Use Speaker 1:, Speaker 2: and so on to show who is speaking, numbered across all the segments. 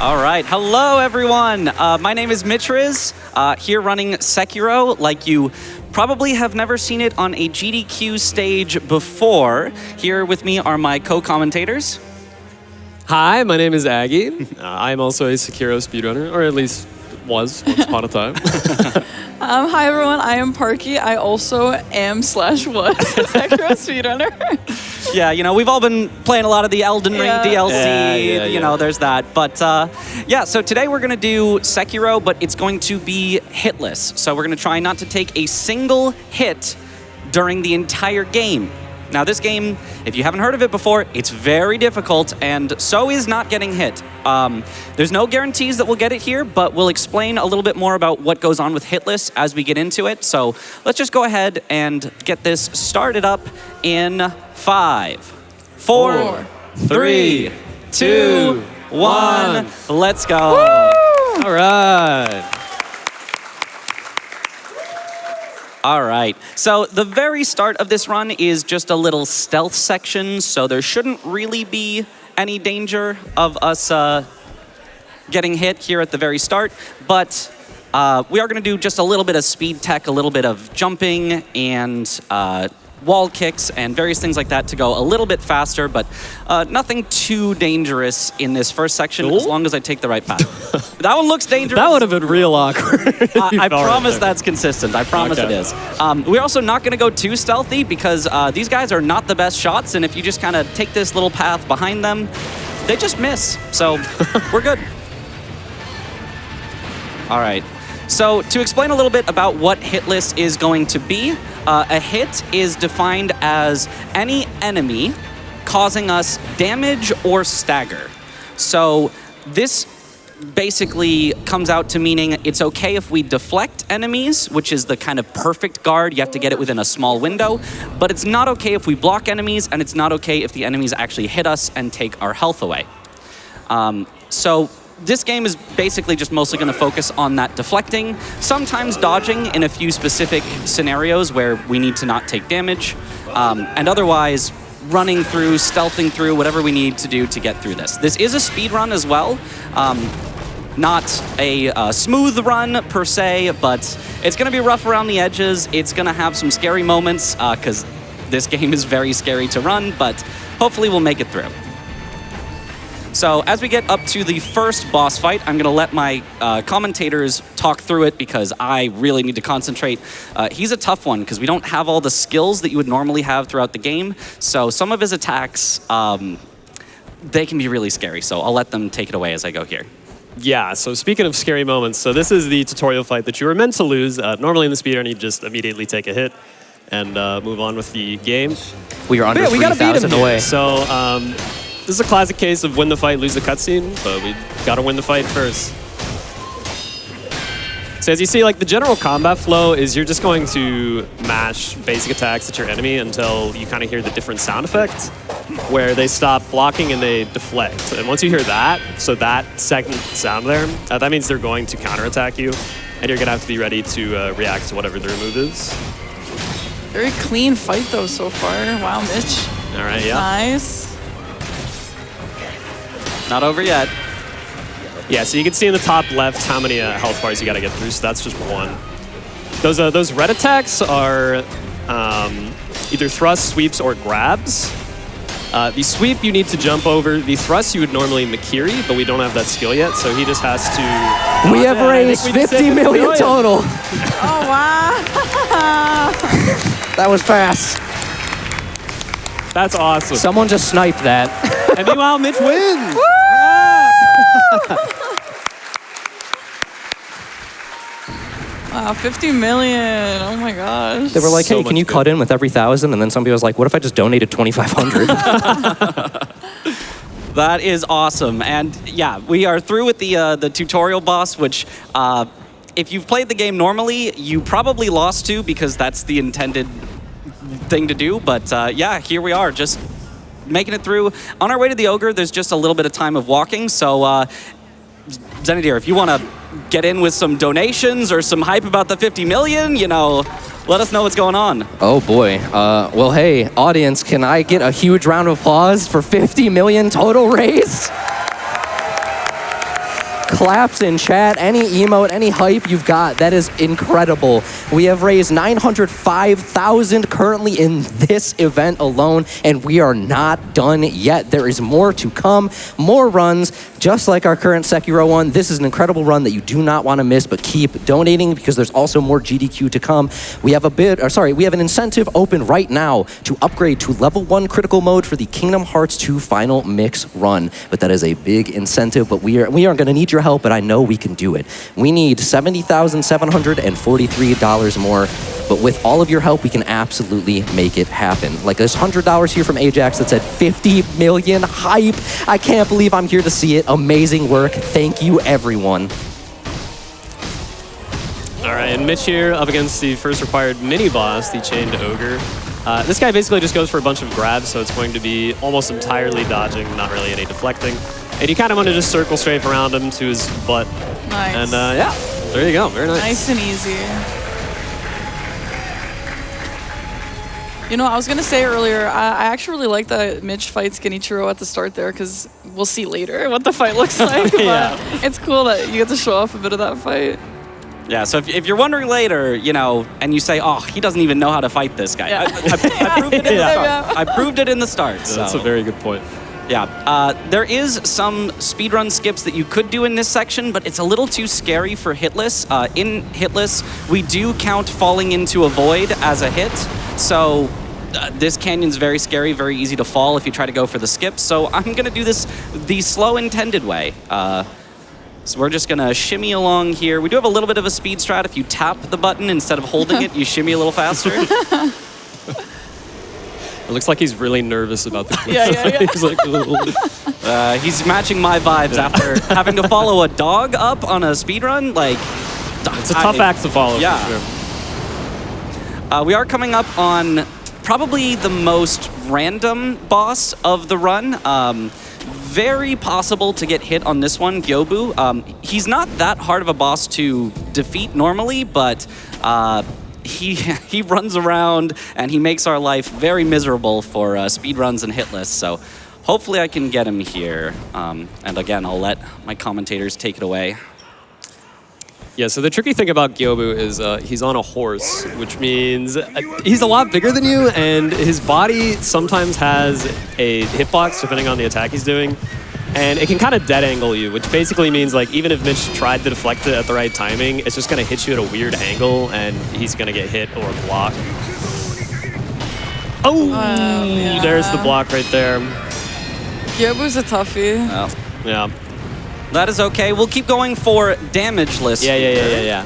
Speaker 1: All right, hello everyone. My name is Mitchriz, here running Sekiro. Like you probably have never seen it on a GDQ stage before. Here with me are my co-commentators.
Speaker 2: Hi, my name is Aggie. I'm also a Sekiro speedrunner, or at least was once upon a time.
Speaker 3: Hi everyone, I am Parky. I also am/was a Sekiro speedrunner.
Speaker 1: Yeah, you know, we've all been playing a lot of the Elden Ring DLC, you know, there's that. But yeah, so today we're gonna do Sekiro, but it's going to be hitless. So we're gonna try not to take a single hit during the entire game. Now this game, if you haven't heard of it before, it's very difficult, and so is not getting hit. There's no guarantees that we'll get it here, but we'll explain a little bit more about what goes on with hitless as we get into it. So let's just go ahead and get this started up in 5, 4, 3, 2, 1. Let's go.
Speaker 2: Woo! All right.
Speaker 1: All right, so the very start of this run is just a little stealth section, so there shouldn't really be any danger of us getting hit here at the very start, but we are gonna do just a little bit of speed tech, a little bit of jumping and wall kicks and various things like that to go a little bit faster, but nothing too dangerous in this first section as long as I take the right path. That one looks dangerous.
Speaker 2: That would have been real awkward.
Speaker 1: I promise that's consistent. I promise it is. We're also not going to go too stealthy because these guys are not the best shots, and if you just kind of take this little path behind them, they just miss. So we're good. All right. So to explain a little bit about what hitless is going to be, a hit is defined as any enemy causing us damage or stagger. So this basically comes out to meaning it's okay if we deflect enemies, which is the kind of perfect guard. You have to get it within a small window, but it's not okay if we block enemies, and it's not okay if the enemies actually hit us and take our health away. So this game is basically just mostly going to focus on that deflecting, sometimes dodging in a few specific scenarios where we need to not take damage, and otherwise running through, stealthing through, whatever we need to do to get through this. This is a speed run as well. Not a smooth run per se, but it's going to be rough around the edges. It's going to have some scary moments because this game is very scary to run, but hopefully we'll make it through. So as we get up to the first boss fight, I'm going to let my commentators talk through it because I really need to concentrate. He's a tough one because we don't have all the skills that you would normally have throughout the game. So some of his attacks, they can be really scary. So I'll let them take it away as I go here.
Speaker 2: Yeah, so speaking of scary moments, so this is the tutorial fight that you were meant to lose. Normally in the speedrun, you just immediately take a hit and move on with the game.
Speaker 4: We are under 3,000 away.
Speaker 2: So this is a classic case of win the fight, lose the cutscene, but we gotta win the fight first. So as you see, like the general combat flow is you're just going to mash basic attacks at your enemy until you kind of hear the different sound effects where they stop blocking and they deflect. And once you hear that, so that second sound there, that means they're going to counterattack you, and you're gonna have to be ready to react to whatever their move is.
Speaker 3: Very clean fight though so far. Wow, Mitch.
Speaker 2: All right, yeah.
Speaker 3: Nice.
Speaker 1: Not over yet.
Speaker 2: Yeah, so you can see in the top left how many health bars you got to get through, so that's just one. Those red attacks are either thrusts, sweeps, or grabs. The sweep you need to jump over. The thrust you would normally Mikiri, but we don't have that skill yet, so he just has to...
Speaker 4: We have raised 50 million total.
Speaker 3: Oh, wow.
Speaker 4: That was fast.
Speaker 2: That's awesome.
Speaker 4: Someone just sniped that.
Speaker 2: And meanwhile, Mitch wins.
Speaker 3: Wow, 50 million. Oh my gosh.
Speaker 4: They were like,
Speaker 2: So
Speaker 4: hey, can you cut in with every 1,000? And then somebody was like, what if I just donated 2,500?
Speaker 1: That is awesome. And yeah, we are through with the tutorial boss, which if you've played the game normally, you probably lost to because that's the intended thing to do. But yeah, here we are, just making it through. On our way to the ogre, there's just a little bit of time of walking. So Xenadiris, if you want to get in with some donations or some hype about the 50 million, you know, let us know what's going on.
Speaker 4: Oh boy. Well, hey, audience, can I get a huge round of applause for 50 million total raised? claps in chat, any emote, any hype you've got. That is incredible. We have raised 905,000 currently in this event alone, and we are not done yet. There is more to come, more runs, just like our current Sekiro one. This is an incredible run that you do not want to miss, but keep donating because there's also more GDQ to come. We have we have an incentive open right now to upgrade to level 1 critical mode for the Kingdom Hearts 2 final mix run. But that is a big incentive, but we are going to need your help, but I know we can do it. We need $70,743 more, but with all of your help, we can absolutely make it happen. Like there's $100 here from Ajax that said 50 million hype. I can't believe I'm here to see it. Amazing work. Thank you, everyone.
Speaker 2: All right, and Mitch here up against the first required mini-boss, the Chained Ogre. This guy basically just goes for a bunch of grabs, so it's going to be almost entirely dodging, not really any deflecting. And you kind of want to just circle straight around him to his butt.
Speaker 3: Nice.
Speaker 2: And yeah, there you go. Very nice.
Speaker 3: Nice and easy. You know, I was going to say earlier, I actually really like that Mitch fights Genichiro at the start there, because we'll see later what the fight looks like.
Speaker 2: Yeah.
Speaker 3: But it's cool that you get to show off a bit of that fight.
Speaker 1: Yeah, so if you're wondering later, you know, and you say, oh, he doesn't even know how to fight this guy.
Speaker 3: Yeah.
Speaker 1: I proved it in the start.
Speaker 3: Yeah.
Speaker 1: I proved it in the start.
Speaker 2: Yeah, that's a very good point.
Speaker 1: Yeah, there is some speedrun skips that you could do in this section, but it's a little too scary for Hitless. In Hitless, we do count falling into a void as a hit, so this canyon's very scary, very easy to fall if you try to go for the skips, so I'm going to do this the slow intended way. So we're just gonna shimmy along here. We do have a little bit of a speed strat. If you tap the button instead of holding it, you shimmy a little faster.
Speaker 2: It looks like he's really nervous about the cliff.
Speaker 3: Yeah.
Speaker 2: He's like,
Speaker 1: He's matching my vibes after having to follow a dog up on a speed run. Like,
Speaker 2: it's a tough act to follow.
Speaker 1: Yeah.
Speaker 2: For sure.
Speaker 1: We are coming up on probably the most random boss of the run. Very possible to get hit on this one, Gyobu. He's not that hard of a boss to defeat normally, but he runs around and he makes our life very miserable for speedruns and Hitless. So hopefully I can get him here. And again, I'll let my commentators take it away.
Speaker 2: Yeah, so the tricky thing about Gyobu is he's on a horse, which means he's a lot bigger than you, and his body sometimes has a hitbox, depending on the attack he's doing, and it can kind of dead angle you, which basically means like even if Mitch tried to deflect it at the right timing, it's just going to hit you at a weird angle, and he's going to get hit or block. Oh,
Speaker 3: yeah.
Speaker 2: There's the block right there.
Speaker 3: Gyobu's a toughie.
Speaker 1: Oh.
Speaker 2: Yeah.
Speaker 1: That is okay. We'll keep going for damageless.
Speaker 2: Yeah.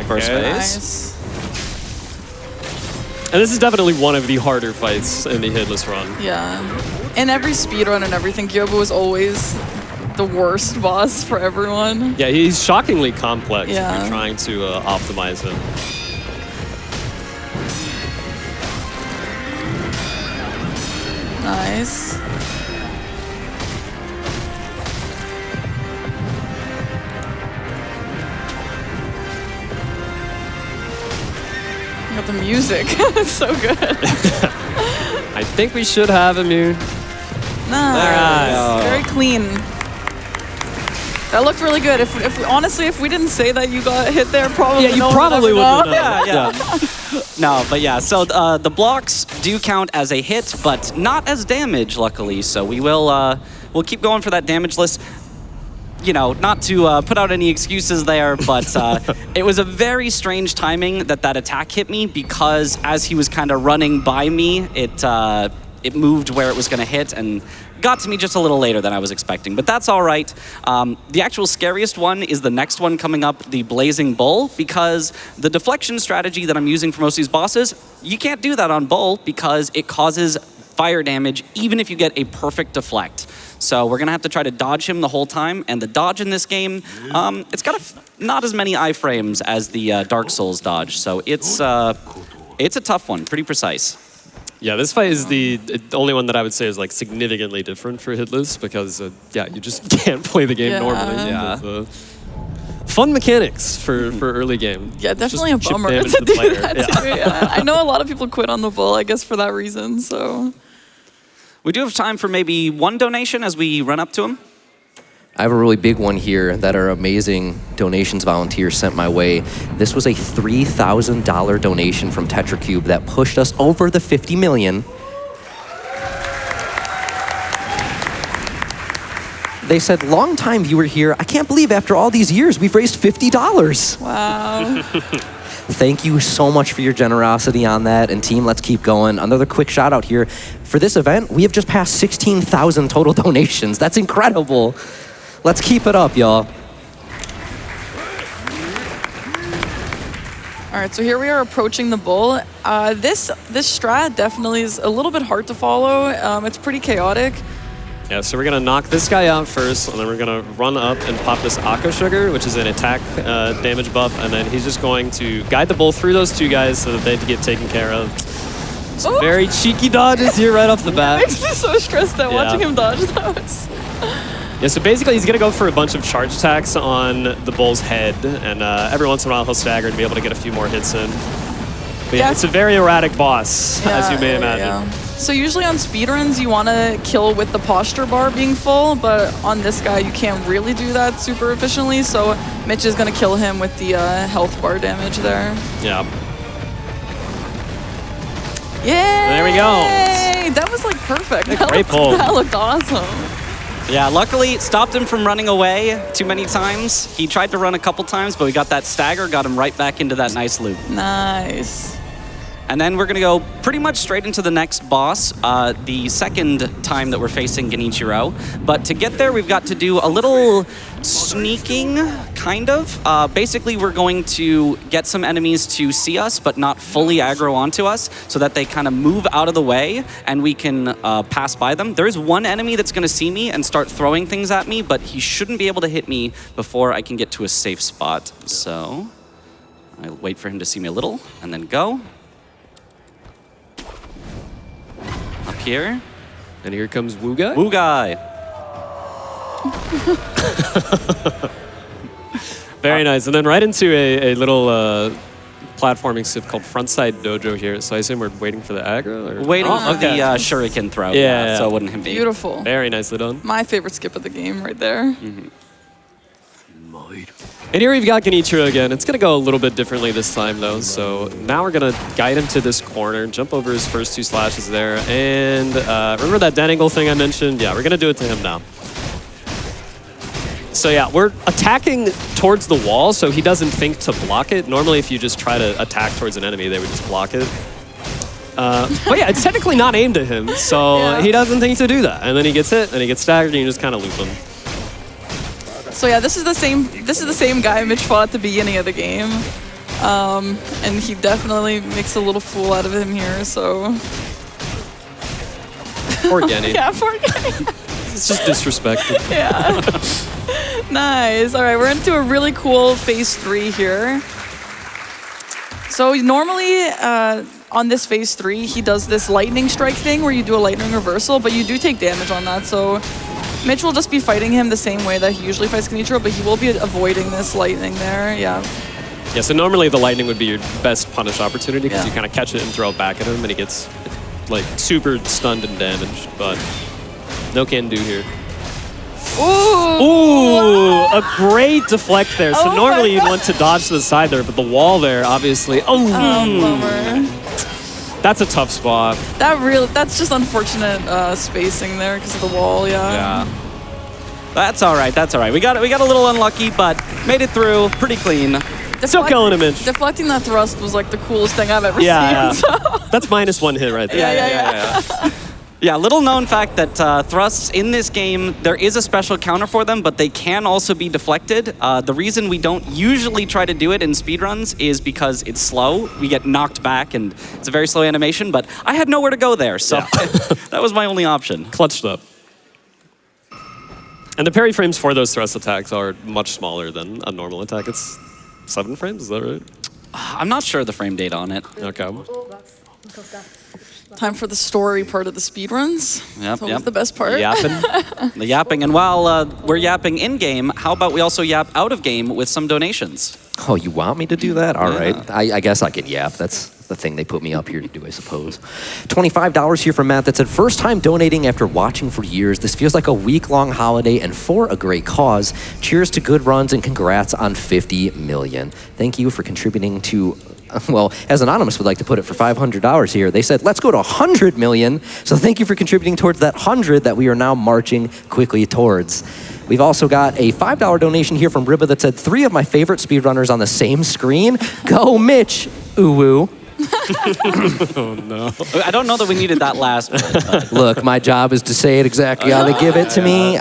Speaker 1: First
Speaker 2: Okay.
Speaker 1: phase.
Speaker 3: Nice.
Speaker 2: And this is definitely one of the harder fights in the Hitless run.
Speaker 3: Yeah. In every speedrun and everything, Gyobu is always the worst boss for everyone.
Speaker 2: Yeah, he's shockingly complex if
Speaker 3: Yeah.
Speaker 2: you're trying to optimize him.
Speaker 3: Nice. Got the music. It's so good.
Speaker 2: I think we should have him here.
Speaker 3: Nice. Very clean. That looked really good. Honestly, if we didn't say that you got hit there, probably
Speaker 2: Yeah, you probably wouldn't have known.
Speaker 1: Yeah. No, but yeah, so the blocks do count as a hit, but not as damage, luckily. So we'll keep going for that damage list. You know, not to put out any excuses there, but it was a very strange timing that attack hit me, because as he was kind of running by me, it moved where it was going to hit and got to me just a little later than I was expecting, but that's all right. The actual scariest one is the next one coming up, the Blazing Bull, because the deflection strategy that I'm using for most of these bosses, you can't do that on Bull because it causes fire damage even if you get a perfect deflect. So we're gonna have to try to dodge him the whole time, and the dodge in this game, it's got not as many iframes as the Dark Souls dodge, so it's a tough one, pretty precise.
Speaker 2: Yeah, this fight is the only one that I would say is like significantly different for Hitless, because yeah, you just can't play the game normally.
Speaker 1: Yeah.
Speaker 2: Fun mechanics for early game.
Speaker 3: Yeah, definitely a
Speaker 2: Just chip
Speaker 3: bummer
Speaker 2: damage
Speaker 3: to
Speaker 2: the
Speaker 3: do
Speaker 2: player.
Speaker 3: that too. Yeah. I know a lot of people quit on the Bull, I guess, for that reason, so.
Speaker 1: We do have time for maybe one donation as we run up to him.
Speaker 4: I have a really big one here that our amazing donations volunteer sent my way. This was a $3,000 donation from TetraCube that pushed us over the 50 million. They said, long time viewer here. I can't believe after all these years, we've raised $50.
Speaker 3: Wow.
Speaker 4: Thank you so much for your generosity on that. And team, let's keep going. Another quick shout out here. For this event, we have just passed 16,000 total donations. That's incredible. Let's keep it up, y'all.
Speaker 3: All right, so here we are approaching the bull. This strat definitely is a little bit hard to follow. It's pretty chaotic.
Speaker 2: Yeah, so we're going to knock this guy out first, and then we're going to run up and pop this Aqua Sugar, which is an attack damage buff, and then he's just going to guide the bull through those two guys so that they get taken care of. Some very cheeky dodges here right off the bat.
Speaker 3: Makes me so stressed out watching him dodge those.
Speaker 2: Yeah, so basically he's going to go for a bunch of charge attacks on the bull's head, and every once in a while he'll stagger and be able to get a few more hits in. But yeah, it's a very erratic boss, as you may imagine.
Speaker 3: Yeah. So usually on speedruns, you want to kill with the posture bar being full, but on this guy, you can't really do that super efficiently, so Mitch is going to kill him with the health bar damage there.
Speaker 2: Yeah.
Speaker 3: Yay!
Speaker 2: There we go.
Speaker 3: That was like perfect.
Speaker 2: Great pull.
Speaker 3: That looked awesome.
Speaker 1: Yeah, luckily stopped him from running away too many times. He tried to run a couple times, but we got that stagger, got him right back into that nice loop.
Speaker 3: Nice.
Speaker 1: And then we're going to go pretty much straight into the next boss, the second time that we're facing Genichiro. But to get there, we've got to do a little sneaking, kind of. Basically, we're going to get some enemies to see us, but not fully aggro onto us, so that they kind of move out of the way, and we can pass by them. There is one enemy that's going to see me and start throwing things at me, but he shouldn't be able to hit me before I can get to a safe spot. So I'll wait for him to see me a little, and then go. Up here.
Speaker 2: And here comes Woo Guy.
Speaker 1: Woo Guy.
Speaker 2: Very nice. And then right into a little platforming sip called Frontside Dojo here. So I assume we're waiting for the aggro? Or?
Speaker 1: Waiting for the shuriken throw.
Speaker 2: Yeah.
Speaker 1: So it wouldn't hit me.
Speaker 3: Beautiful.
Speaker 2: Very nicely done.
Speaker 3: My favorite skip of the game right there.
Speaker 1: Mm-hmm.
Speaker 2: And here we've got Genichiro again. It's going to go a little bit differently this time, though. So now we're going to guide him to this corner, jump over his first two slashes there. And remember that dead angle thing I mentioned? Yeah, we're going to do it to him now. So yeah, we're attacking towards the wall, so he doesn't think to block it. Normally, if you just try to attack towards an enemy, they would just block it. But yeah, it's technically not aimed at him, so he doesn't think to do that. And then he gets hit, and he gets staggered, and you just kind of loop him.
Speaker 3: So yeah, this is the same guy Mitch fought at the beginning of the game. And he definitely makes a little fool out of him here, so...
Speaker 2: Poor Genny.
Speaker 3: Yeah, poor Genny.
Speaker 2: It's just disrespectful.
Speaker 3: Yeah. Nice. All right, we're into a really cool phase 3 here. So normally on this phase 3, he does this lightning strike thing where you do a lightning reversal, but you do take damage on that, so... Mitch will just be fighting him the same way that he usually fights Genichiro, but he will be avoiding this lightning there, yeah.
Speaker 2: Yeah, so normally the lightning would be your best punish opportunity because you kind of catch it and throw it back at him and he gets like super stunned and damaged, but no can do here.
Speaker 3: Ooh!
Speaker 2: A great deflect there. So normally you'd want to dodge to the side there, but the wall there obviously,
Speaker 3: bummer.
Speaker 2: That's a tough spot.
Speaker 3: That's just unfortunate spacing there because of the wall,
Speaker 1: Yeah. That's all right. That's all right. We got a little unlucky, but made it through pretty clean.
Speaker 2: Still killing him, Mitch.
Speaker 3: Deflecting that thrust was like the coolest thing I've ever seen.
Speaker 2: Yeah.
Speaker 3: So.
Speaker 2: That's -1 hit right there.
Speaker 1: Yeah. Yeah, little known fact that thrusts in this game, there is a special counter for them, but they can also be deflected. The reason we don't usually try to do it in speedruns is because it's slow. We get knocked back, and it's a very slow animation, but I had nowhere to go there, so that was my only option.
Speaker 2: Clutched up. And the parry frames for those thrust attacks are much smaller than a normal attack. It's 7 frames, is that right?
Speaker 1: I'm not sure the frame date on it.
Speaker 2: Okay.
Speaker 3: Time for the story part of the speedruns.
Speaker 1: Yep,
Speaker 3: That's the best part.
Speaker 2: Yapping.
Speaker 1: The yapping. And while we're yapping in-game, how about we also yap out of game with some donations?
Speaker 4: Oh, you want me to do that? All right. I guess I can yap. That's the thing they put me up here to do, I suppose. $25 here from Matt that said, first time donating after watching for years. This feels like a week-long holiday and for a great cause. Cheers to good runs and congrats on 50 million. Thank you for contributing to, well, as Anonymous would like to put it, for $500 here. They said, let's go to 100 million. So thank you for contributing towards that 100 that we are now marching quickly towards. We've also got a $5 donation here from Ribba that said, 3 of my favorite speedrunners on the same screen. Go, Mitch. Ooh-woo.
Speaker 2: Oh, no.
Speaker 1: I don't know that we needed that last bit, but
Speaker 4: Look, my job is to say it exactly how they give it to me.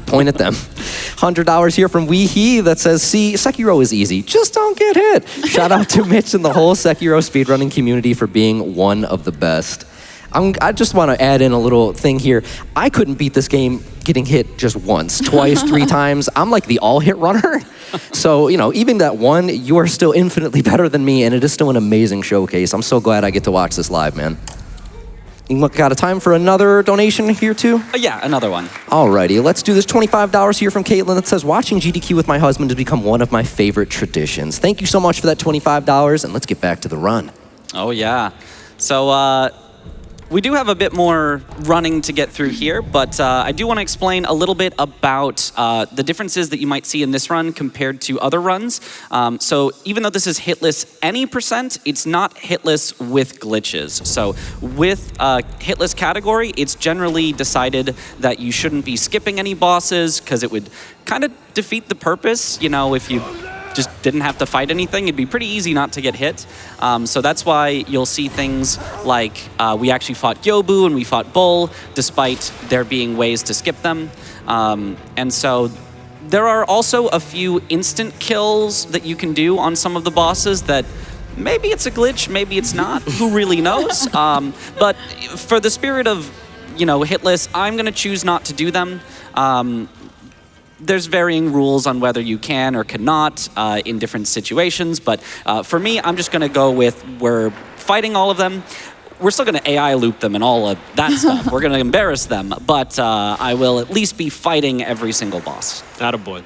Speaker 4: Point at them. $100 here from Weehee that says, see, Sekiro is easy. Just don't get hit. Shout out to Mitch and the whole Sekiro speedrunning community for being one of the best. I just want to add in a little thing here. I couldn't beat this game getting hit just once, twice, 3 times. I'm like the all-hit runner. So, you know, even that one, you are still infinitely better than me, and it is still an amazing showcase. I'm so glad I get to watch this live, man. You got a time for another donation here, too?
Speaker 1: yeah, another one.
Speaker 4: Alrighty, let's do this. $25 here from Caitlin that says, watching GDQ with my husband has become one of my favorite traditions. Thank you so much for that $25, and let's get back to the run.
Speaker 1: Oh, yeah. So, we do have a bit more running to get through here, but I do want to explain a little bit about the differences that you might see in this run compared to other runs. So even though this is hitless any percent, it's not hitless with glitches. So with hitless category, it's generally decided that you shouldn't be skipping any bosses because it would kind of defeat the purpose. You know, if you just didn't have to fight anything, it'd be pretty easy not to get hit. So that's why you'll see things like we actually fought Gyobu and we fought Bull, despite there being ways to skip them. And so there are also a few instant kills that you can do on some of the bosses that maybe it's a glitch, maybe it's not, who really knows? But for the spirit of, you know, hitless, I'm gonna choose not to do them. There's varying rules on whether you can or cannot in different situations, but for me, I'm just gonna go with we're fighting all of them. We're still gonna AI loop them and all of that stuff. We're gonna embarrass them, but I will at least be fighting every single boss.
Speaker 2: Attaboy.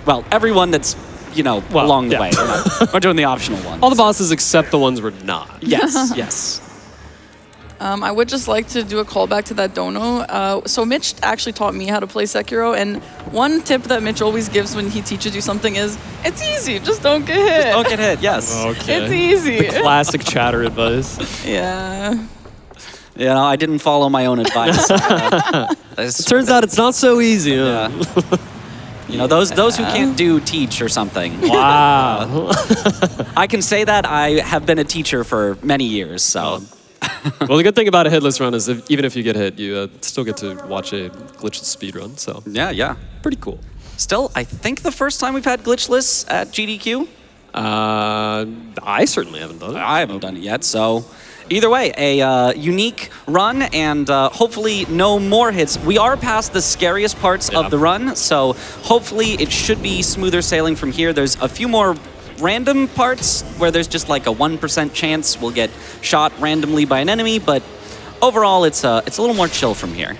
Speaker 1: Well, everyone that's, you know, along the way. We're doing the optional ones.
Speaker 2: All the bosses except the ones we're not.
Speaker 1: Yes, yes.
Speaker 3: I would just like to do a callback to that dono. So Mitch actually taught me how to play Sekiro, and one tip that Mitch always gives when he teaches you something is, it's easy, just don't get hit.
Speaker 1: Just don't get hit, yes.
Speaker 2: Okay.
Speaker 3: It's easy.
Speaker 2: Classic chatter advice.
Speaker 3: Yeah.
Speaker 1: You know, I didn't follow my own advice.
Speaker 2: It turns out it's not so easy.
Speaker 1: Yeah. You know, those who can't do teach or something.
Speaker 2: Wow.
Speaker 1: I can say that I have been a teacher for many years, so.
Speaker 2: Well, the good thing about a hitless run is even if you get hit, you still get to watch a glitchless speed run. So
Speaker 1: Yeah.
Speaker 2: pretty cool.
Speaker 1: Still, I think the first time we've had glitchless at GDQ.
Speaker 2: I certainly haven't done it.
Speaker 1: I haven't done it yet, so. Either way, a unique run and hopefully no more hits. We are past the scariest parts of the run, so hopefully it should be smoother sailing from here. There's a few more random parts where there's just like a 1% chance we'll get shot randomly by an enemy, but overall it's a little more chill from here.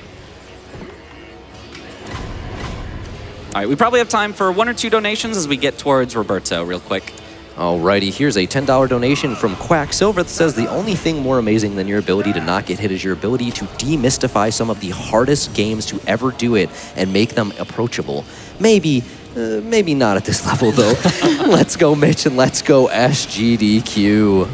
Speaker 1: All right, we probably have time for 1 or 2 donations as we get towards Roberto real quick.
Speaker 4: Alrighty, here's a $10 donation from Quacksilver that says, the only thing more amazing than your ability to not get hit is your ability to demystify some of the hardest games to ever do it and make them approachable. Maybe not at this level, though. Let's go, Mitch, and let's go, SGDQ.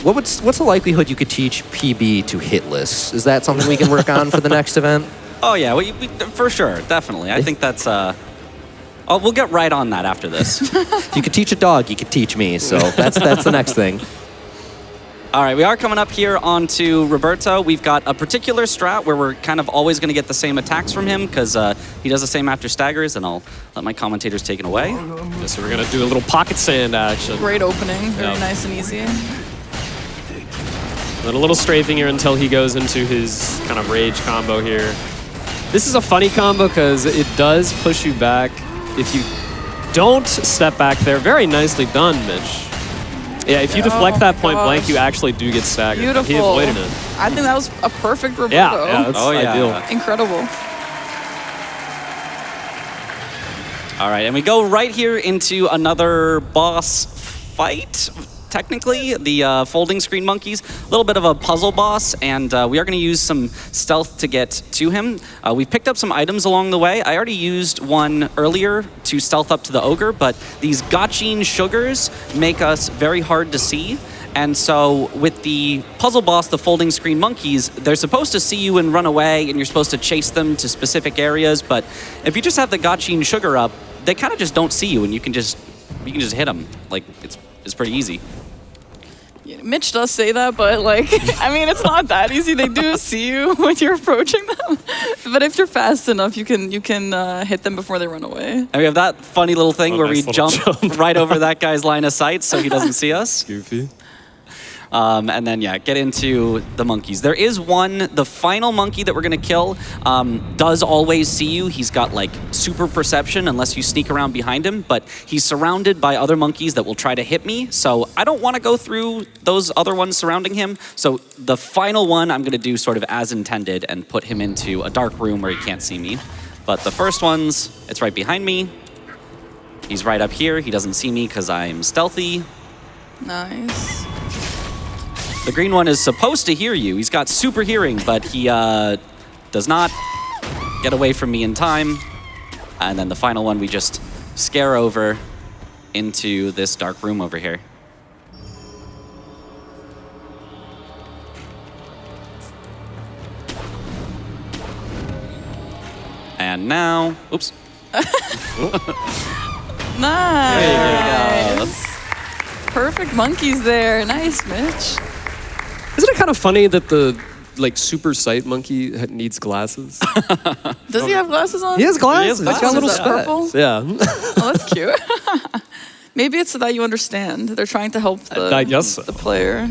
Speaker 4: What's the likelihood you could teach PB to hitless? Is that something we can work on for the next event?
Speaker 1: Oh, yeah, we for sure, definitely. I think that's... Oh, we'll get right on that after this.
Speaker 4: If you could teach a dog, you could teach me, so that's the next thing.
Speaker 1: All right, we are coming up here onto Roberto. We've got a particular strat where we're kind of always going to get the same attacks from him because he does the same after staggers, and I'll let my commentators take it away.
Speaker 2: Yeah, so we're going to do a little pocket sand action.
Speaker 3: Great opening, very nice and easy.
Speaker 2: Then a little strafing here until he goes into his kind of rage combo here. This is a funny combo because it does push you back if you don't step back there. Very nicely done, Mitch. Yeah, if you deflect that point blank, you actually do get staggered.
Speaker 3: Beautiful.
Speaker 2: He avoided it.
Speaker 3: I think that was a perfect Roberto.
Speaker 2: Yeah, that's ideal.
Speaker 3: Incredible.
Speaker 1: All right, and we go right here into another boss fight. technically, the folding screen monkeys, a little bit of a puzzle boss, and we are going to use some stealth to get to him. We've picked up some items along the way. I already used one earlier to stealth up to the ogre, but these gotchine sugars make us very hard to see. And so with the puzzle boss, the folding screen monkeys, they're supposed to see you and run away, and you're supposed to chase them to specific areas. But if you just have the gotchine sugar up, they kind of just don't see you, and you can just hit them. Like, it's pretty easy.
Speaker 3: Yeah, Mitch does say that, but like, I mean, it's not that easy. They do see you when you're approaching them. But if you're fast enough, you can hit them before they run away.
Speaker 1: And we have that funny little thing where
Speaker 2: nice
Speaker 1: we
Speaker 2: little
Speaker 1: jump right over that guy's line of sight so he doesn't see us.
Speaker 2: Goofy.
Speaker 1: And then, yeah, get into the monkeys. There is one, the final monkey that we're going to kill does always see you. He's got, like, super perception unless you sneak around behind him, but he's surrounded by other monkeys that will try to hit me, so I don't want to go through those other ones surrounding him. So the final one I'm going to do sort of as intended and put him into a dark room where he can't see me. But the first one's, it's right behind me. He's right up here. He doesn't see me because I'm stealthy.
Speaker 3: Nice.
Speaker 1: The green one is supposed to hear you. He's got super hearing, but he does not get away from me in time. And then the final one, we just scare over into this dark room over here. And now, oops.
Speaker 3: Nice. Perfect monkeys there. Nice, Mitch.
Speaker 2: Isn't it kind of funny that the super sight monkey needs glasses?
Speaker 3: Does he have glasses on?
Speaker 2: He has glasses.
Speaker 1: He has
Speaker 2: He's got little
Speaker 3: Is that purple?
Speaker 2: specs. Yeah.
Speaker 3: Oh, that's cute. Maybe it's so that you understand. They're trying to help
Speaker 2: I guess so.
Speaker 3: the player.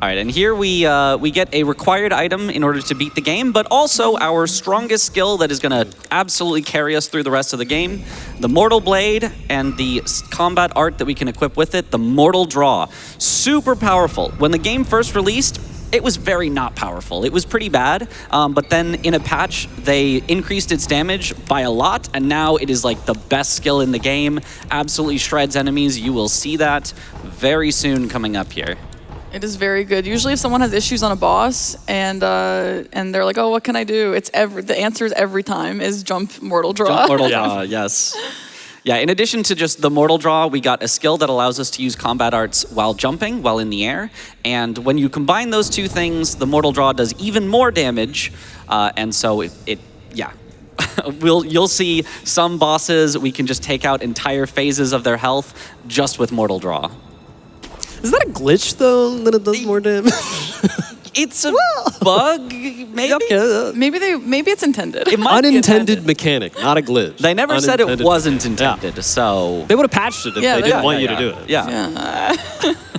Speaker 1: All right, and here we get a required item in order to beat the game, but also our strongest skill that is going to absolutely carry us through the rest of the game. The Mortal Blade and the combat art that we can equip with it, the Mortal Draw. Super powerful. When the game first released, it was very not powerful. It was pretty bad, but then in a patch, they increased its damage by a lot, and now it is like the best skill in the game. Absolutely shreds enemies. You will see that very soon coming up here.
Speaker 3: It is very good. Usually if someone has issues on a boss and they're like, oh, what can I do? The answer is every time is jump Mortal Draw.
Speaker 1: Jump Mortal Draw, yes. Yeah, in addition to just the Mortal Draw, we got a skill that allows us to use combat arts while jumping, while in the air. And when you combine those two things, the Mortal Draw does even more damage. And so yeah. You'll see some bosses, we can just take out entire phases of their health just with Mortal Draw.
Speaker 2: Is that a glitch, though, that it does more damage?
Speaker 1: It's a bug, maybe?
Speaker 2: Okay.
Speaker 3: Maybe it's intended.
Speaker 1: It might be
Speaker 2: Unintended
Speaker 1: intended.
Speaker 2: mechanic, not a glitch.
Speaker 1: They never said it wasn't intended,
Speaker 2: Yeah.
Speaker 1: so...
Speaker 2: They would have patched it if they didn't want you to do it.
Speaker 1: Yeah.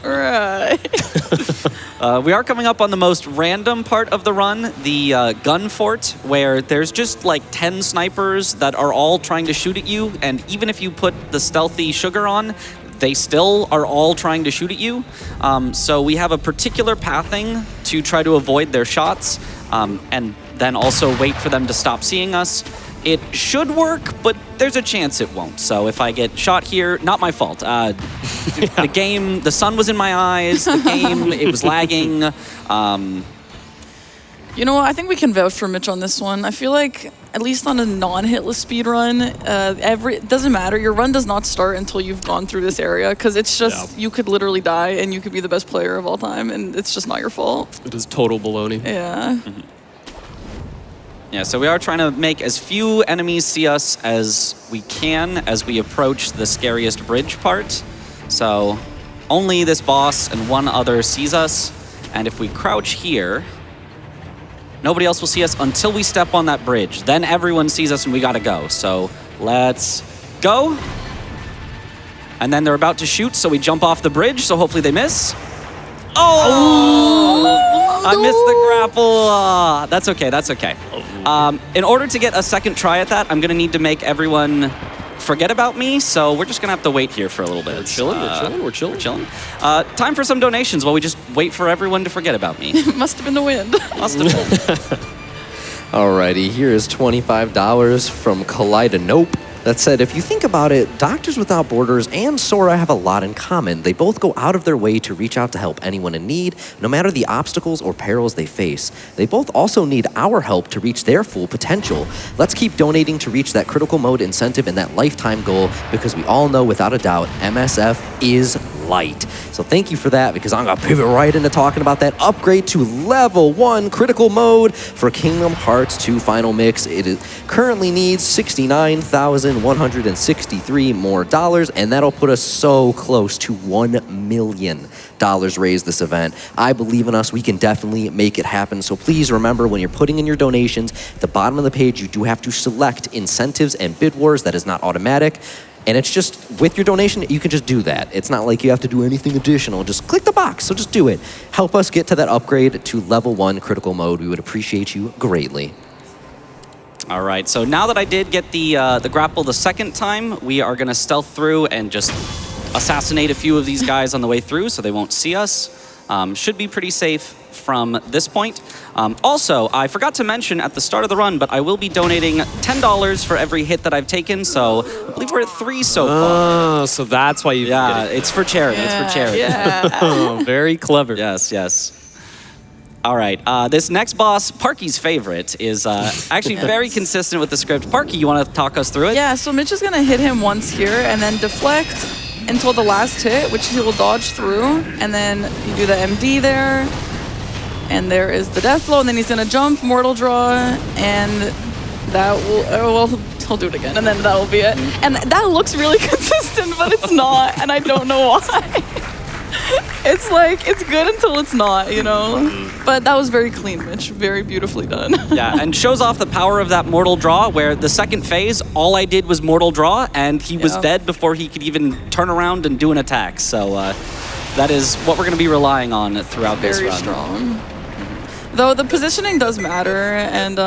Speaker 3: Right.
Speaker 1: We are coming up on the most random part of the run, the gun fort, where there's just like 10 snipers that are all trying to shoot at you, and even if you put the stealthy sugar on, they still are all trying to shoot at you. So we have a particular pathing to try to avoid their shots, and then also wait for them to stop seeing us. It should work, but there's a chance it won't. So if I get shot here, not my fault. The game, the sun was in my eyes, the game, it was lagging.
Speaker 3: You know what? I think we can vouch for Mitch on this one. I feel like, at least on a non-hitless speed run, it doesn't matter. Your run does not start until you've gone through this area, because it's just, you could literally die and you could be the best player of all time, and it's just not your fault.
Speaker 2: It is total baloney.
Speaker 3: Yeah.
Speaker 1: Mm-hmm. Yeah, so we are trying to make as few enemies see us as we can as we approach the scariest bridge part. So only this boss and one other sees us, and if we crouch here, nobody else will see us until we step on that bridge. Then everyone sees us and we gotta go. So let's go. And then they're about to shoot, so we jump off the bridge, so hopefully they miss. Oh! I missed the grapple. That's okay, that's okay. In order to get a second try at that, I'm gonna need to make everyone forget about me, so we're just gonna have to wait here for a little bit.
Speaker 2: We're chilling.
Speaker 1: We're chilling. Time for some donations while we just wait for everyone to forget about me.
Speaker 3: Must have been the wind.
Speaker 1: Must have been.
Speaker 4: Alrighty, here is $25 from Nope. That said, if you think about it, Doctors Without Borders and Sora have a lot in common. They both go out of their way to reach out to help anyone in need, no matter the obstacles or perils they face. They both also need our help to reach their full potential. Let's keep donating to reach that critical mode incentive and that lifetime goal, because we all know without a doubt MSF is light. So thank you for that, because I'm gonna pivot right into talking about that upgrade to level 1 critical mode for Kingdom Hearts 2 Final Mix. It currently needs $69,163 more dollars, and that'll put us so close to $1 million raised this event. I believe in us. We can definitely make it happen. So please remember, when you're putting in your donations, at the bottom of the page, you do have to select incentives and bid wars. That is not automatic. And it's just, with your donation, you can just do that. It's not like you have to do anything additional. Just click the box, so just do it. Help us get to that upgrade to level 1 critical mode. We would appreciate you greatly.
Speaker 1: All right, so now that I did get the grapple the second time, we are gonna stealth through and just assassinate a few of these guys on the way through so they won't see us. Should be pretty safe from this point. Also, I forgot to mention at the start of the run, but I will be donating $10 for every hit that I've taken, so I believe we're at 3 so far.
Speaker 2: Oh, so that's why you
Speaker 1: Yeah, it's for charity, it's for charity.
Speaker 3: Yeah.
Speaker 2: Oh, very clever.
Speaker 1: Yes, yes. All right, this next boss, Parky's favorite, is actually very consistent with the script. Parky, you want to talk us through it?
Speaker 3: Yeah, so Mitch is gonna hit him once here and then deflect until the last hit, which he will dodge through, and then you do the MD there, and there is the death blow, and then he's gonna jump, mortal draw, and that will, well, he'll do it again, and then that will be it. And that looks really consistent, but it's not, and I don't know why. It's like, it's good until it's not, you know? But that was very clean, Mitch. Very beautifully done.
Speaker 1: Yeah, and shows off the power of that mortal draw, where the second phase, all I did was mortal draw, and he was dead before he could even turn around and do an attack. So that is what we're going to be relying on throughout this run.
Speaker 3: Very strong. Though the positioning does matter, and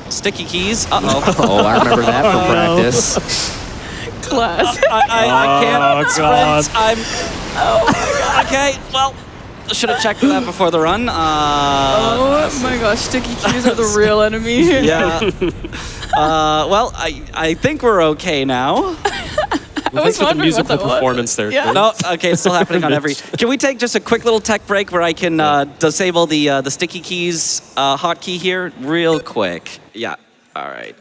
Speaker 1: Sticky keys. Uh-oh.
Speaker 4: Oh, I remember that from practice.
Speaker 3: class.
Speaker 1: I can't
Speaker 2: God.
Speaker 1: sprint. Oh my God. Okay, well, should have checked for that before the run.
Speaker 3: Oh my gosh, sticky keys are the real enemy.
Speaker 1: Yeah. Well, I think we're okay now.
Speaker 3: I was
Speaker 2: the
Speaker 3: wondering
Speaker 2: musical
Speaker 3: what that
Speaker 2: performance there.
Speaker 3: Yeah.
Speaker 1: No, okay, it's still happening on every. Can we take just a quick little tech break where I can disable the sticky keys hotkey here real quick? Yeah. All right.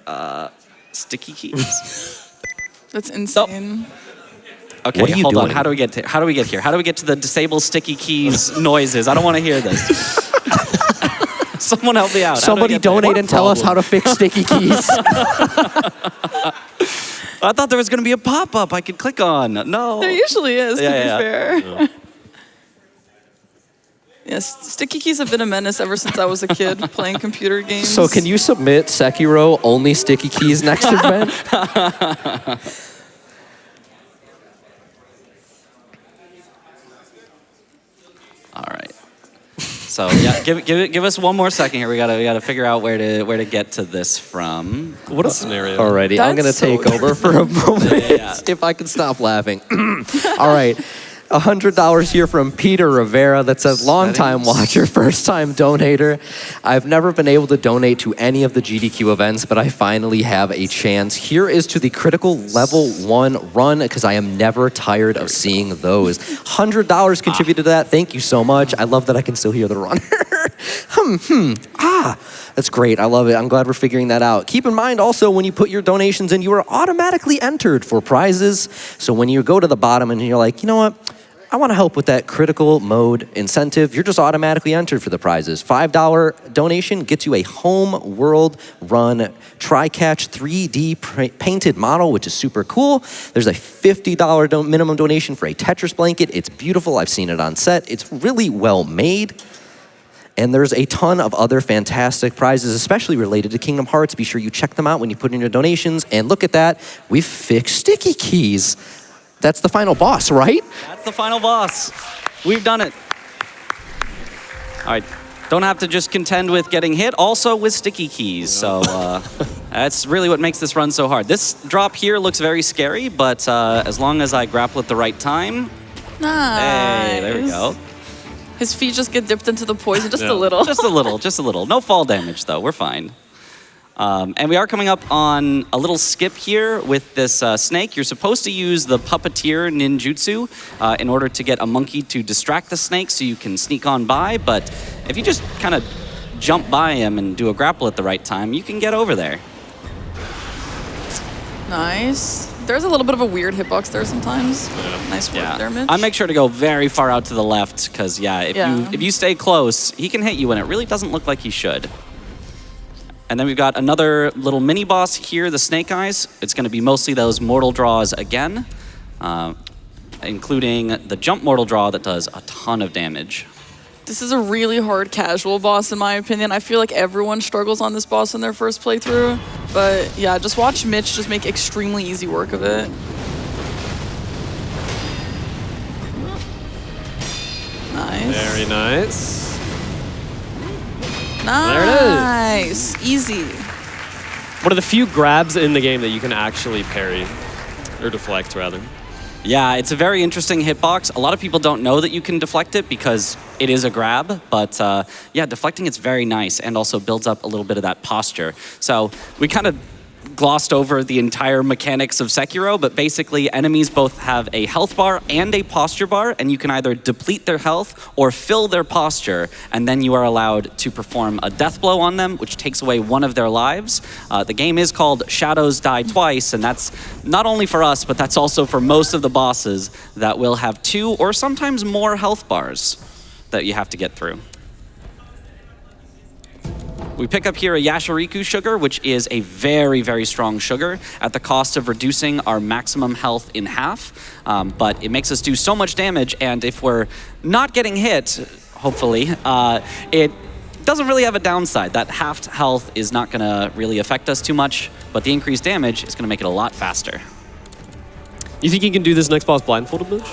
Speaker 1: Sticky keys.
Speaker 3: That's insane.
Speaker 1: Okay,
Speaker 4: What are you
Speaker 1: hold on.
Speaker 4: doing?
Speaker 1: How do we get here? How do we get to the disable sticky keys noises? I don't want to hear this. Someone help me out. How do I
Speaker 4: Somebody
Speaker 1: get there?
Speaker 4: donate and tell us how to fix sticky keys.
Speaker 1: I thought there was going to be a pop-up I could click on. No.
Speaker 3: There usually is, to
Speaker 1: Yeah,
Speaker 3: be
Speaker 1: yeah.
Speaker 3: fair. Yes, sticky keys have been a menace ever since I was a kid playing computer games.
Speaker 4: So can you submit Sekiro only sticky keys next event?
Speaker 1: All right. So yeah, give us one more second here. We gotta figure out where to get to this from.
Speaker 2: What a scenario.
Speaker 4: Alrighty, I'm gonna
Speaker 3: That's so
Speaker 4: take over for a moment
Speaker 1: Yeah.
Speaker 4: if I can stop laughing. All right. $100 here from Peter Rivera that says, long-time watcher, first-time donator. I've never been able to donate to any of the GDQ events, but I finally have a chance. Here is to the critical level 1 run, because I am never tired of seeing those. $100 contributed to that. Thank you so much. I love that I can still hear the runner. That's great. I love it. I'm glad we're figuring that out. Keep in mind also, when you put your donations in, you are automatically entered for prizes. So when you go to the bottom and you're like, you know what? I want to help with that critical mode incentive. You're just automatically entered for the prizes. $5 donation gets you a home world run tri-catch 3D painted model, which is super cool. There's a $50 minimum donation for a Tetris blanket. It's beautiful. I've seen it on set. It's really well made. And there's a ton of other fantastic prizes, especially related to Kingdom Hearts. Be sure you check them out when you put in your donations. And look at that, we've fixed sticky keys. That's the final boss, right?
Speaker 1: That's the final boss. We've done it. All right. Don't have to just contend with getting hit, also with sticky keys. So that's really what makes this run so hard. This drop here looks very scary, but as long as I grapple at the right time.
Speaker 3: Nice.
Speaker 1: Hey, there we go.
Speaker 3: His feet just get dipped into the poison just a little.
Speaker 1: Just a little. No fall damage, though. We're fine. And we are coming up on a little skip here with this snake. You're supposed to use the puppeteer ninjutsu in order to get a monkey to distract the snake so you can sneak on by. But if you just kind of jump by him and do a grapple at the right time, you can get over there.
Speaker 3: Nice. There's a little bit of a weird hitbox there sometimes. Nice work there, Mitch.
Speaker 1: I make sure to go very far out to the left because, if you stay close, he can hit you and it really doesn't look like he should. And then we've got another little mini boss here, the Snake Eyes. It's going to be mostly those mortal draws again, including the jump mortal draw that does a ton of damage.
Speaker 3: This is a really hard casual boss, in my opinion. I feel like everyone struggles on this boss in their first playthrough. But yeah, just watch Mitch just make extremely easy work of it. Nice.
Speaker 2: Very nice.
Speaker 3: Nice.
Speaker 2: There it is.
Speaker 3: Easy.
Speaker 2: One of the few grabs in the game that you can actually parry, or deflect, rather.
Speaker 1: Yeah, it's a very interesting hitbox. A lot of people don't know that you can deflect it because it is a grab, but yeah, deflecting it's very nice and also builds up a little bit of that posture. So we kind of glossed over the entire mechanics of Sekiro, but basically enemies both have a health bar and a posture bar, and you can either deplete their health or fill their posture, and then you are allowed to perform a death blow on them, which takes away one of their lives. The game is called Shadows Die Twice, and that's not only for us, but that's also for most of the bosses that will have 2 or sometimes more health bars that you have to get through. We pick up here a Yashiriku sugar, which is a very, very strong sugar at the cost of reducing our maximum health in half. But it makes us do so much damage, and if we're not getting hit, hopefully, it doesn't really have a downside. That halved health is not going to really affect us too much, but the increased damage is going to make it a lot faster.
Speaker 2: You think you can do this next boss blindfolded, Mitch?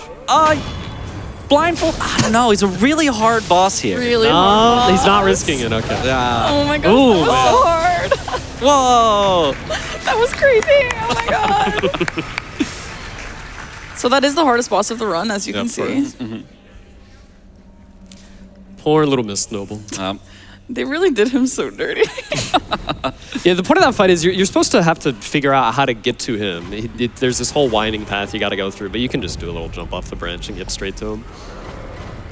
Speaker 1: Blindfold? I don't know. He's a really hard boss here.
Speaker 3: Really hard boss.
Speaker 2: He's not risking it. Okay.
Speaker 3: Oh my god,
Speaker 2: Ooh,
Speaker 3: that was so hard.
Speaker 1: Whoa!
Speaker 3: That was crazy. Oh my god. So that is the hardest boss of the run, as you can see.
Speaker 2: Poor little Miss Noble.
Speaker 3: They really did him so dirty.
Speaker 2: Yeah, the point of that fight is you're supposed to have to figure out how to get to him. There's this whole winding path you got to go through, but you can just do a little jump off the branch and get straight to him.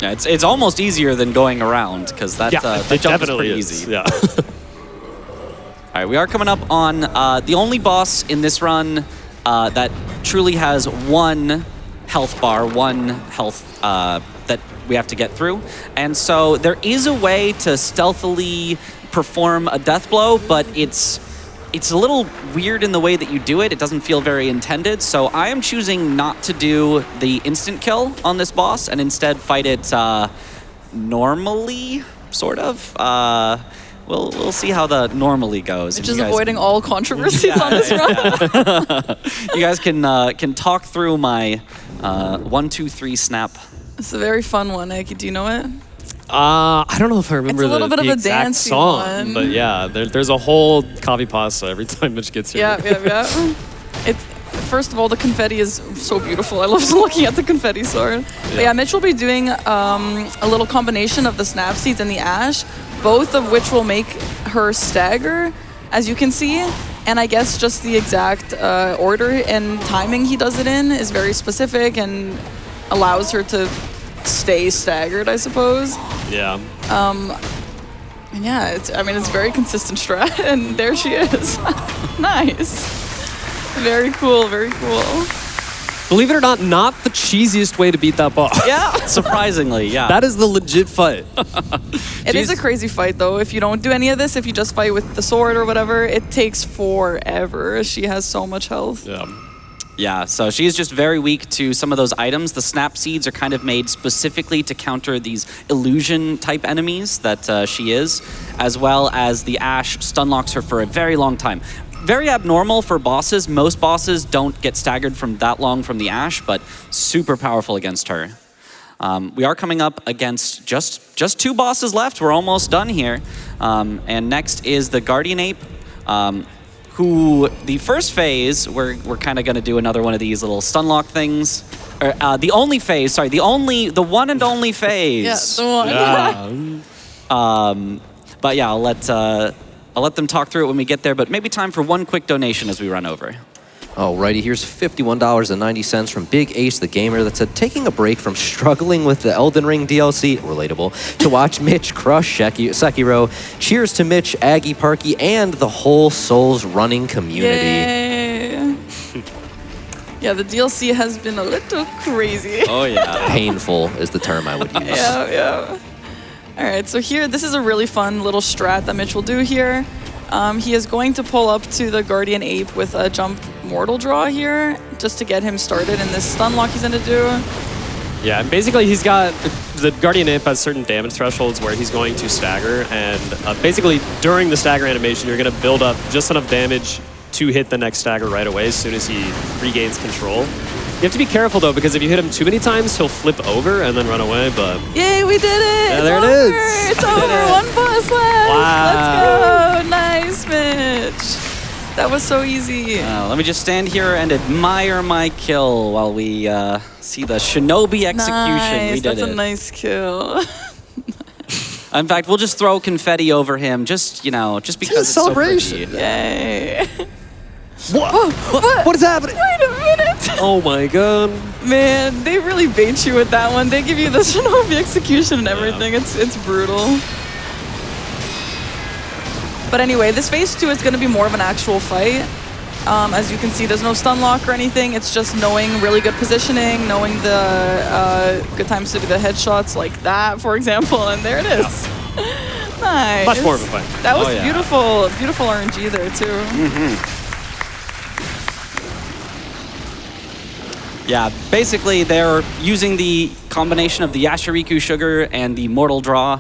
Speaker 1: Yeah, it's almost easier than going around because that jump is pretty easy.
Speaker 2: Yeah.
Speaker 1: All right, we are coming up on the only boss in this run that truly has one health bar, one health that we have to get through. And so there is a way to stealthily perform a death blow, but it's a little weird in the way that you do it. It doesn't feel very intended. So I am choosing not to do the instant kill on this boss and instead fight it normally, sort of. We'll see how the normally goes.
Speaker 3: Which is avoiding all controversies on this run.
Speaker 1: You guys can talk through my 1, 2, 3 snap.
Speaker 3: It's a very fun one, Eki. Do you know it?
Speaker 2: I don't know if I remember
Speaker 3: It's a little bit of a
Speaker 2: exact
Speaker 3: dancey
Speaker 2: song,
Speaker 3: one.
Speaker 2: but yeah, there's a whole copy pasta every time Mitch gets here.
Speaker 3: Yeah. First of all, the confetti is so beautiful. I love looking at the confetti sword. But yeah, Mitch will be doing a little combination of the snap seeds and the ash, both of which will make her stagger, as you can see. And I guess just the exact order and timing he does it in is very specific and allows her to stay staggered, I suppose.
Speaker 2: Yeah.
Speaker 3: And yeah, it's very consistent strat, and there she is. Nice. Very cool, very cool.
Speaker 2: Believe it or not the cheesiest way to beat that boss.
Speaker 1: Yeah, surprisingly, yeah.
Speaker 2: That is the legit fight.
Speaker 3: It is a crazy fight, though. If you don't do any of this, if you just fight with the sword or whatever, it takes forever. She has so much health.
Speaker 2: Yeah.
Speaker 1: Yeah, so she's just very weak to some of those items. The snap seeds are kind of made specifically to counter these illusion-type enemies that she is, as well as the ash stun locks her for a very long time. Very abnormal for bosses. Most bosses don't get staggered from that long from the ash, but super powerful against her. We are coming up against just 2 bosses left. We're almost done here. And next is the Guardian Ape, who the first phase, we're kind of going to do another one of these little stun lock things. The one and only phase.
Speaker 3: Yeah, the one.
Speaker 2: Yeah.
Speaker 1: But yeah, I'll let I'll let them talk through it when we get there, but maybe time for one quick donation as we run over.
Speaker 4: Alrighty, here's $51.90 from Big Ace the Gamer that said, taking a break from struggling with the Elden Ring DLC, relatable, to watch Mitch crush Sekiro. Cheers to Mitch, Aggie, Parky, and the whole Souls running community.
Speaker 3: Yay. Yeah, the DLC has been a little crazy.
Speaker 1: Oh, yeah.
Speaker 4: Painful is the term I would use.
Speaker 3: Yeah. All right, so here, this is a really fun little strat that Mitch will do here. He is going to pull up to the Guardian Ape with a jump mortal draw here, just to get him started in this stun lock he's going to do.
Speaker 2: Yeah, and basically he's got, the Guardian Ape has certain damage thresholds where he's going to stagger, and basically during the stagger animation, you're going to build up just enough damage to hit the next stagger right away as soon as he regains control. You have to be careful though, because if you hit him too many times, he'll flip over and then run away, but...
Speaker 3: Yay, we did it!
Speaker 2: Yeah,
Speaker 3: it's
Speaker 2: there
Speaker 3: over.
Speaker 2: it is!
Speaker 3: It's over! One boss left!
Speaker 2: Wow.
Speaker 3: Let's go! Nice, Mitch! That was so easy.
Speaker 1: Let me just stand here and admire my kill while we see the shinobi execution.
Speaker 3: Nice.
Speaker 1: We did
Speaker 3: That's
Speaker 1: it.
Speaker 3: a nice kill.
Speaker 1: In fact, we'll just throw confetti over him, just, just because it's
Speaker 4: celebration.
Speaker 1: so pretty.
Speaker 3: Yay.
Speaker 4: What is happening?
Speaker 3: Wait a minute!
Speaker 2: Oh my god.
Speaker 3: Man, they really bait you with that one. They give you the shinobi execution and everything. It's brutal. But anyway, this phase 2 is going to be more of an actual fight. As you can see, there's no stun lock or anything. It's just knowing really good positioning, knowing the good times to do the headshots like that, for example. And there it is. Nice.
Speaker 2: Much more of a fight.
Speaker 3: That was
Speaker 1: Oh, yeah.
Speaker 3: beautiful. Beautiful RNG there, too.
Speaker 1: Yeah, basically they're using the combination of the Yashiriku sugar and the mortal draw.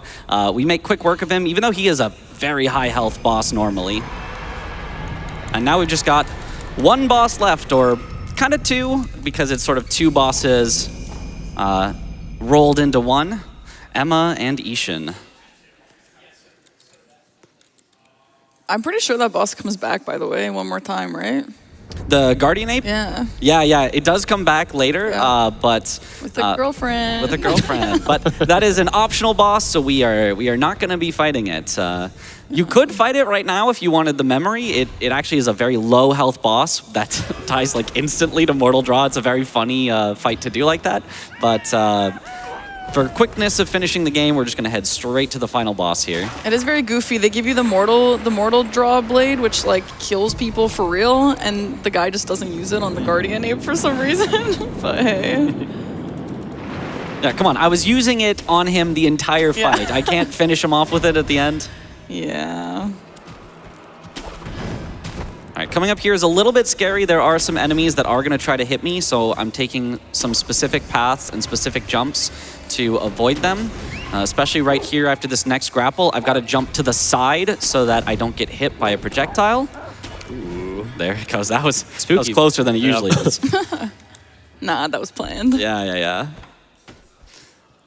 Speaker 1: We make quick work of him, even though he is a very high health boss normally. And now we've just got one boss left, or kind of two, because it's sort of two bosses rolled into one. Emma and Ishin.
Speaker 3: I'm pretty sure that boss comes back, by the way, one more time, right?
Speaker 1: The Guardian Ape?
Speaker 3: Yeah.
Speaker 1: Yeah, it does come back later,
Speaker 3: Yeah.
Speaker 1: but...
Speaker 3: With the girlfriend.
Speaker 1: With a girlfriend. But that is an optional boss, so we are not going to be fighting it. You could fight it right now if you wanted the memory. It actually is a very low health boss that ties like instantly to Mortal Draw. It's a very funny fight to do like that. But for quickness of finishing the game, we're just going to head straight to the final boss here.
Speaker 3: It is very goofy. They give you the mortal draw blade, which like kills people for real, and the guy just doesn't use it on the Guardian Ape for some reason. But hey.
Speaker 1: Yeah, come on. I was using it on him the entire fight.
Speaker 3: Yeah.
Speaker 1: I can't finish him off with it at the end.
Speaker 3: Yeah.
Speaker 1: All right, coming up here is a little bit scary. There are some enemies that are going to try to hit me, so I'm taking some specific paths and specific jumps to avoid them. Especially right here after this next grapple, I've got to jump to the side so that I don't get hit by a projectile. Ooh, there it goes. That was closer than it usually is.
Speaker 3: Nah, that was planned.
Speaker 1: Yeah.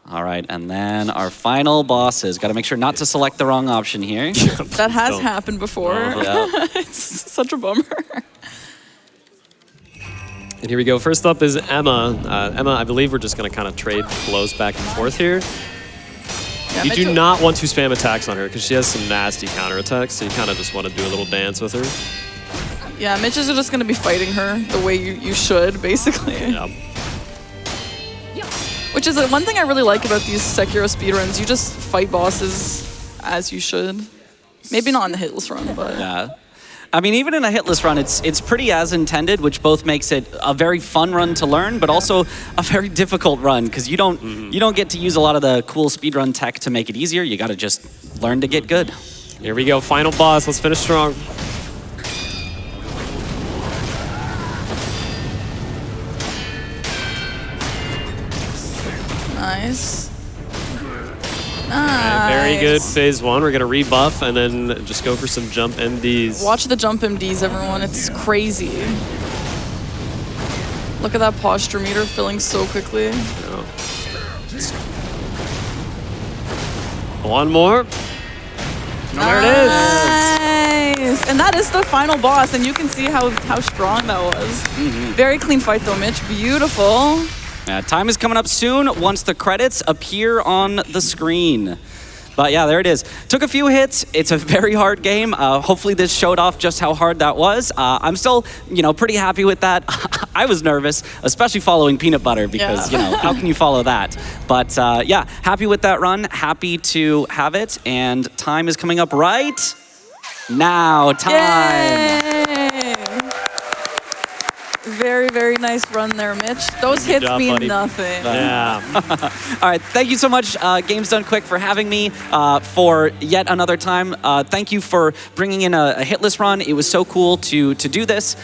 Speaker 1: All right, and then our final bosses. Got to make sure not to select the wrong option here.
Speaker 3: That has happened before.
Speaker 1: Yeah.
Speaker 3: It's such a bummer.
Speaker 2: And here we go. First up is Emma. Emma, I believe we're just going to kind of trade blows back and forth here.
Speaker 3: Yeah,
Speaker 2: You do
Speaker 3: Mitchell-
Speaker 2: not want to spam attacks on her because she has some nasty counterattacks, so you kind of just want to do a little dance with her.
Speaker 3: Yeah, Mitch is just going to be fighting her the way you should, basically.
Speaker 2: Yeah.
Speaker 3: Which is one thing I really like about these Sekiro speedruns. You just fight bosses as you should. Maybe not in the hitless run, but...
Speaker 1: Yeah. I mean, even in a hitless run, it's pretty as intended, which both makes it a very fun run to learn, but also a very difficult run, because you don't get to use a lot of the cool speedrun tech to make it easier. You got to just learn to get good.
Speaker 2: Here we go. Final boss. Let's finish strong.
Speaker 3: Nice.
Speaker 2: Very good. Phase 1. We're going to rebuff and then just go for some jump MDs.
Speaker 3: Watch the jump MDs, everyone. It's crazy. Look at that posture meter filling so quickly.
Speaker 2: One more. There it is.
Speaker 3: Nice. And that is the final boss, and you can see how strong that was. Very clean fight though, Mitch. Beautiful.
Speaker 1: Time is coming up soon once the credits appear on the screen. But yeah, there it is. Took a few hits. It's a very hard game. Hopefully this showed off just how hard that was. I'm still, pretty happy with that. I was nervous, especially following Peanut Butter because, how can you follow that? But yeah, happy with that run. Happy to have it. And time is coming up right now. Time.
Speaker 3: Yay! Very, very nice run there, Mitch. Those hits
Speaker 2: job,
Speaker 3: mean
Speaker 2: buddy.
Speaker 3: nothing.
Speaker 2: Yeah.
Speaker 1: All right, thank you so much, Games Done Quick, for having me for yet another time. Thank you for bringing in a hitless run. It was so cool to do this.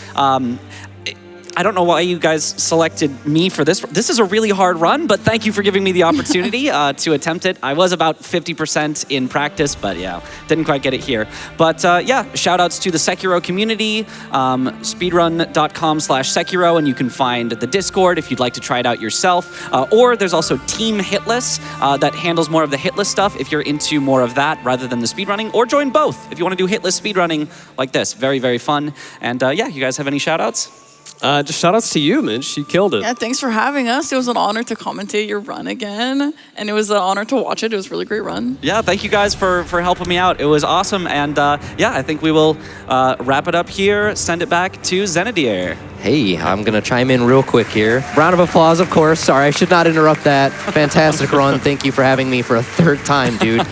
Speaker 1: I don't know why you guys selected me for this. This is a really hard run, but thank you for giving me the opportunity to attempt it. I was about 50% in practice, but yeah, didn't quite get it here. But yeah, shout outs to the Sekiro community, speedrun.com/Sekiro, and you can find the Discord if you'd like to try it out yourself. Or there's also Team Hitless that handles more of the hitless stuff if you're into more of that rather than the speedrunning, or join both if you want to do hitless speedrunning like this. Very, very fun. And yeah, you guys have any shout outs?
Speaker 2: Just shout outs to you, Mitch. You killed it.
Speaker 3: Yeah, thanks for having us. It was an honor to commentate your run again, and it was an honor to watch it. It was a really great run.
Speaker 1: Yeah, thank you guys for helping me out. It was awesome, and yeah, I think we will wrap it up here, send it back to Xenadiris.
Speaker 4: Hey, I'm going to chime in real quick here. Round of applause, of course. Sorry, I should not interrupt that. Fantastic run. Thank you for having me for a third time, dude.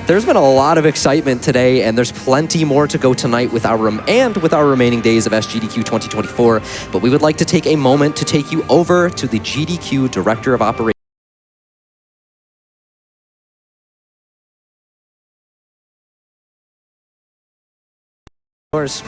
Speaker 4: There's been a lot of excitement today, and there's plenty more to go tonight with our remaining days of SGDQ 2024. But we would like to take a moment to take you over to the GDQ Director of Operations. Of course.